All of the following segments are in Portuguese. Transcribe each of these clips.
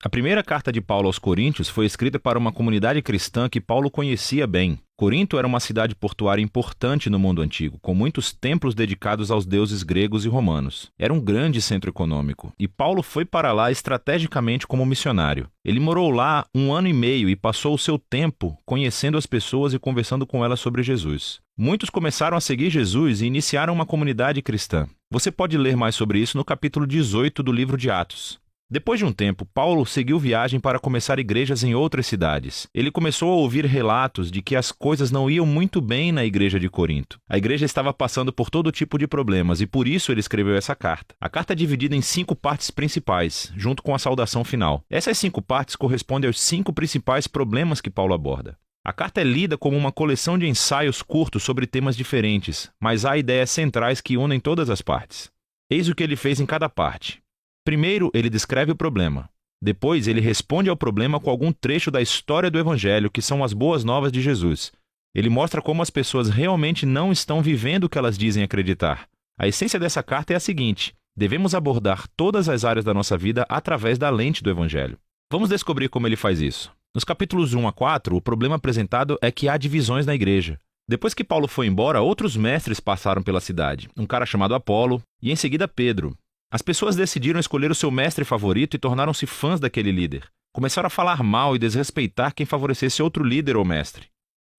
A primeira carta de Paulo aos Coríntios foi escrita para uma comunidade cristã que Paulo conhecia bem. Corinto era uma cidade portuária importante no mundo antigo, com muitos templos dedicados aos deuses gregos e romanos. Era um grande centro econômico, e Paulo foi para lá estrategicamente como missionário. Ele morou lá 1 ano e meio e passou o seu tempo conhecendo as pessoas e conversando com elas sobre Jesus. Muitos começaram a seguir Jesus e iniciaram uma comunidade cristã. Você pode ler mais sobre isso no capítulo 18 do livro de Atos. Depois de um tempo, Paulo seguiu viagem para começar igrejas em outras cidades. Ele começou a ouvir relatos de que as coisas não iam muito bem na igreja de Corinto. A igreja estava passando por todo tipo de problemas e por isso ele escreveu essa carta. A carta é dividida em 5 partes principais, junto com a saudação final. Essas 5 partes correspondem aos 5 principais problemas que Paulo aborda. A carta é lida como uma coleção de ensaios curtos sobre temas diferentes, mas há ideias centrais que unem todas as partes. Eis o que ele fez em cada parte. Primeiro, ele descreve o problema. Depois, ele responde ao problema com algum trecho da história do Evangelho, que são as boas novas de Jesus. Ele mostra como as pessoas realmente não estão vivendo o que elas dizem acreditar. A essência dessa carta é a seguinte: devemos abordar todas as áreas da nossa vida através da lente do Evangelho. Vamos descobrir como ele faz isso. Nos capítulos 1 a 4, o problema apresentado é que há divisões na igreja. Depois que Paulo foi embora, outros mestres passaram pela cidade. Um cara chamado Apolo e, em seguida, Pedro. As pessoas decidiram escolher o seu mestre favorito e tornaram-se fãs daquele líder. Começaram a falar mal e desrespeitar quem favorecesse outro líder ou mestre.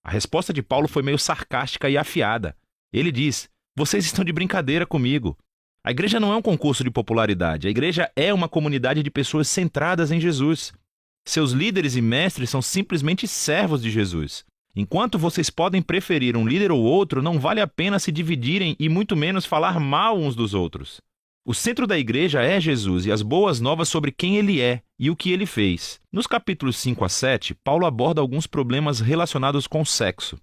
A resposta de Paulo foi meio sarcástica e afiada. Ele diz: "Vocês estão de brincadeira comigo. A igreja não é um concurso de popularidade. A igreja é uma comunidade de pessoas centradas em Jesus. Seus líderes e mestres são simplesmente servos de Jesus. Enquanto vocês podem preferir um líder ou outro, não vale a pena se dividirem e muito menos falar mal uns dos outros. O centro da igreja é Jesus e as boas novas sobre quem ele é e o que ele fez." Nos capítulos 5 a 7, Paulo aborda alguns problemas relacionados com o sexo.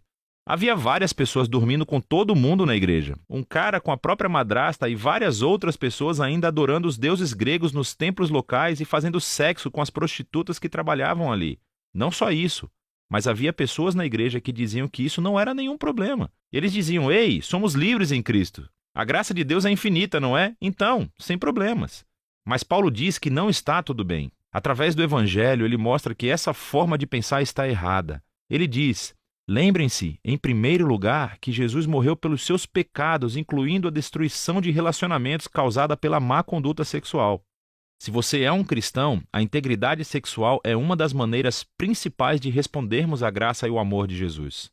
Havia várias pessoas dormindo com todo mundo na igreja. Um cara com a própria madrasta e várias outras pessoas ainda adorando os deuses gregos nos templos locais e fazendo sexo com as prostitutas que trabalhavam ali. Não só isso, mas havia pessoas na igreja que diziam que isso não era nenhum problema. Eles diziam: "Ei, somos livres em Cristo. A graça de Deus é infinita, não é? Então, sem problemas." Mas Paulo diz que não está tudo bem. Através do Evangelho, ele mostra que essa forma de pensar está errada. Ele diz: "Lembrem-se, em primeiro lugar, que Jesus morreu pelos seus pecados, incluindo a destruição de relacionamentos causada pela má conduta sexual." Se você é um cristão, a integridade sexual é uma das maneiras principais de respondermos à graça e ao amor de Jesus.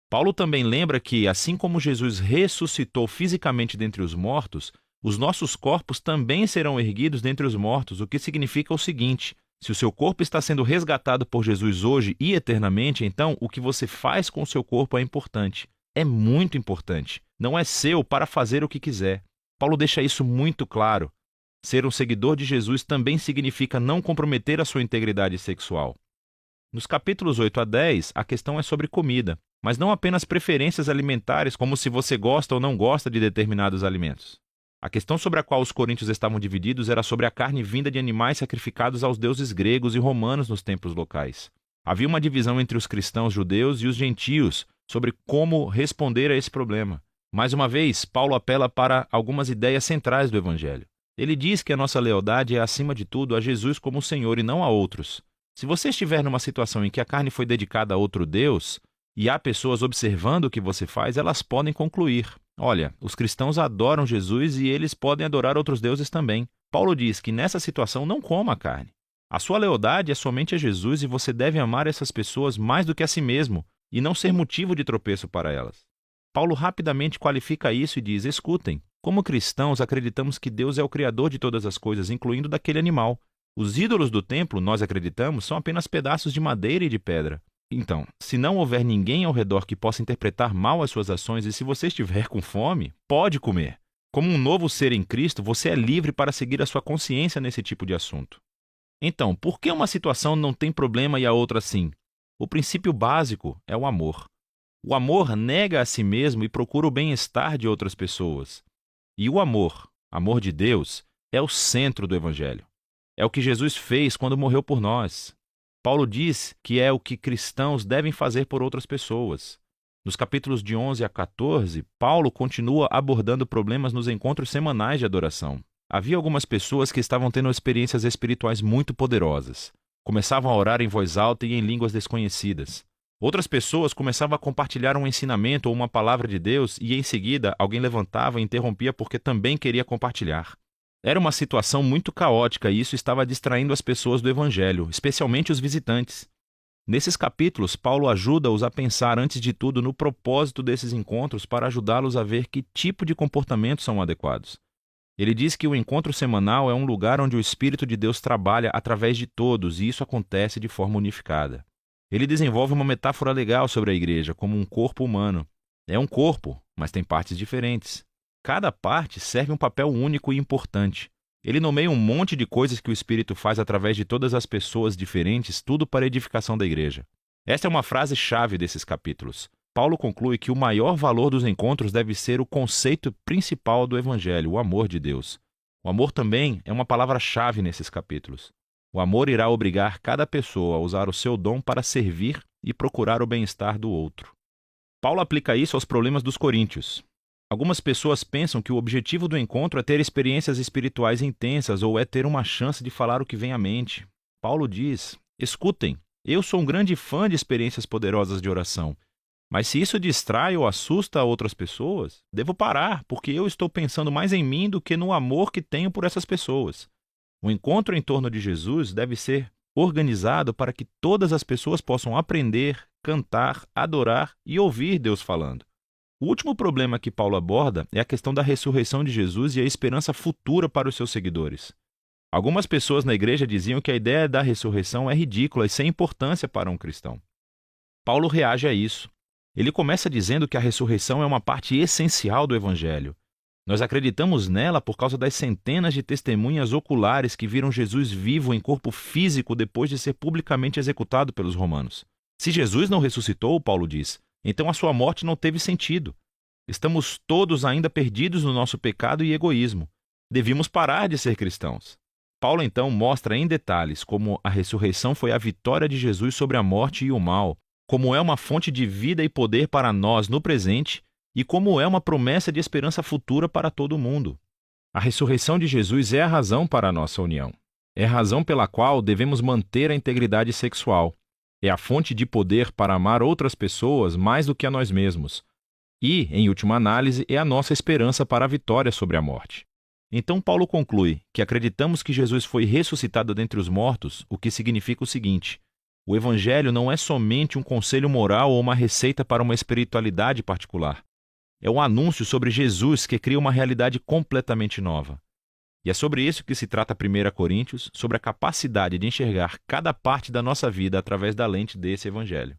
Paulo também lembra que, assim como Jesus ressuscitou fisicamente dentre os mortos, os nossos corpos também serão erguidos dentre os mortos, o que significa o seguinte: se o seu corpo está sendo resgatado por Jesus hoje e eternamente, então o que você faz com o seu corpo é importante. É muito importante. Não é seu para fazer o que quiser. Paulo deixa isso muito claro. Ser um seguidor de Jesus também significa não comprometer a sua integridade sexual. Nos capítulos 8 a 10, a questão é sobre comida, mas não apenas preferências alimentares, como se você gosta ou não gosta de determinados alimentos. A questão sobre a qual os coríntios estavam divididos era sobre a carne vinda de animais sacrificados aos deuses gregos e romanos nos templos locais. Havia uma divisão entre os cristãos judeus e os gentios sobre como responder a esse problema. Mais uma vez, Paulo apela para algumas ideias centrais do Evangelho. Ele diz que a nossa lealdade é, acima de tudo, a Jesus como Senhor e não a outros. Se você estiver numa situação em que a carne foi dedicada a outro Deus, e há pessoas observando o que você faz, elas podem concluir: olha, os cristãos adoram Jesus e eles podem adorar outros deuses também. Paulo diz que nessa situação não coma a carne. A sua lealdade é somente a Jesus e você deve amar essas pessoas mais do que a si mesmo e não ser motivo de tropeço para elas. Paulo rapidamente qualifica isso e diz: escutem, como cristãos acreditamos que Deus é o Criador de todas as coisas, incluindo daquele animal. Os ídolos do templo, nós acreditamos, são apenas pedaços de madeira e de pedra. Então, se não houver ninguém ao redor que possa interpretar mal as suas ações e se você estiver com fome, pode comer. Como um novo ser em Cristo, você é livre para seguir a sua consciência nesse tipo de assunto. Então, por que uma situação não tem problema e a outra sim? O princípio básico é o amor. O amor nega a si mesmo e procura o bem-estar de outras pessoas. E o amor de Deus, é o centro do Evangelho. É o que Jesus fez quando morreu por nós. Paulo diz que é o que cristãos devem fazer por outras pessoas. Nos capítulos de 11 a 14, Paulo continua abordando problemas nos encontros semanais de adoração. Havia algumas pessoas que estavam tendo experiências espirituais muito poderosas. Começavam a orar em voz alta e em línguas desconhecidas. Outras pessoas começavam a compartilhar um ensinamento ou uma palavra de Deus e, em seguida, alguém levantava e interrompia porque também queria compartilhar. Era uma situação muito caótica e isso estava distraindo as pessoas do Evangelho, especialmente os visitantes. Nesses capítulos, Paulo ajuda-os a pensar, antes de tudo, no propósito desses encontros para ajudá-los a ver que tipo de comportamentos são adequados. Ele diz que o encontro semanal é um lugar onde o Espírito de Deus trabalha através de todos e isso acontece de forma unificada. Ele desenvolve uma metáfora legal sobre a igreja, como um corpo humano. É um corpo, mas tem partes diferentes. Cada parte serve um papel único e importante. Ele nomeia um monte de coisas que o Espírito faz através de todas as pessoas diferentes, tudo para a edificação da igreja. Esta é uma frase-chave desses capítulos. Paulo conclui que o maior valor dos encontros deve ser o conceito principal do Evangelho, o amor de Deus. O amor também é uma palavra-chave nesses capítulos. O amor irá obrigar cada pessoa a usar o seu dom para servir e procurar o bem-estar do outro. Paulo aplica isso aos problemas dos coríntios. Algumas pessoas pensam que o objetivo do encontro é ter experiências espirituais intensas ou é ter uma chance de falar o que vem à mente. Paulo diz: escutem, eu sou um grande fã de experiências poderosas de oração. Mas se isso distrai ou assusta outras pessoas, devo parar, porque eu estou pensando mais em mim do que no amor que tenho por essas pessoas. O encontro em torno de Jesus deve ser organizado para que todas as pessoas possam aprender, cantar, adorar e ouvir Deus falando. O último problema que Paulo aborda é a questão da ressurreição de Jesus e a esperança futura para os seus seguidores. Algumas pessoas na igreja diziam que a ideia da ressurreição é ridícula e sem importância para um cristão. Paulo reage a isso. Ele começa dizendo que a ressurreição é uma parte essencial do Evangelho. Nós acreditamos nela por causa das centenas de testemunhas oculares que viram Jesus vivo em corpo físico depois de ser publicamente executado pelos romanos. Se Jesus não ressuscitou, Paulo diz, então a sua morte não teve sentido. Estamos todos ainda perdidos no nosso pecado e egoísmo. Devíamos parar de ser cristãos. Paulo então mostra em detalhes como a ressurreição foi a vitória de Jesus sobre a morte e o mal, como é uma fonte de vida e poder para nós no presente e como é uma promessa de esperança futura para todo mundo. A ressurreição de Jesus é a razão para a nossa união. É a razão pela qual devemos manter a integridade sexual. É a fonte de poder para amar outras pessoas mais do que a nós mesmos. E, em última análise, é a nossa esperança para a vitória sobre a morte. Então Paulo conclui que acreditamos que Jesus foi ressuscitado dentre os mortos, o que significa o seguinte: o Evangelho não é somente um conselho moral ou uma receita para uma espiritualidade particular. É um anúncio sobre Jesus que cria uma realidade completamente nova. E é sobre isso que se trata 1 Coríntios, sobre a capacidade de enxergar cada parte da nossa vida através da lente desse Evangelho.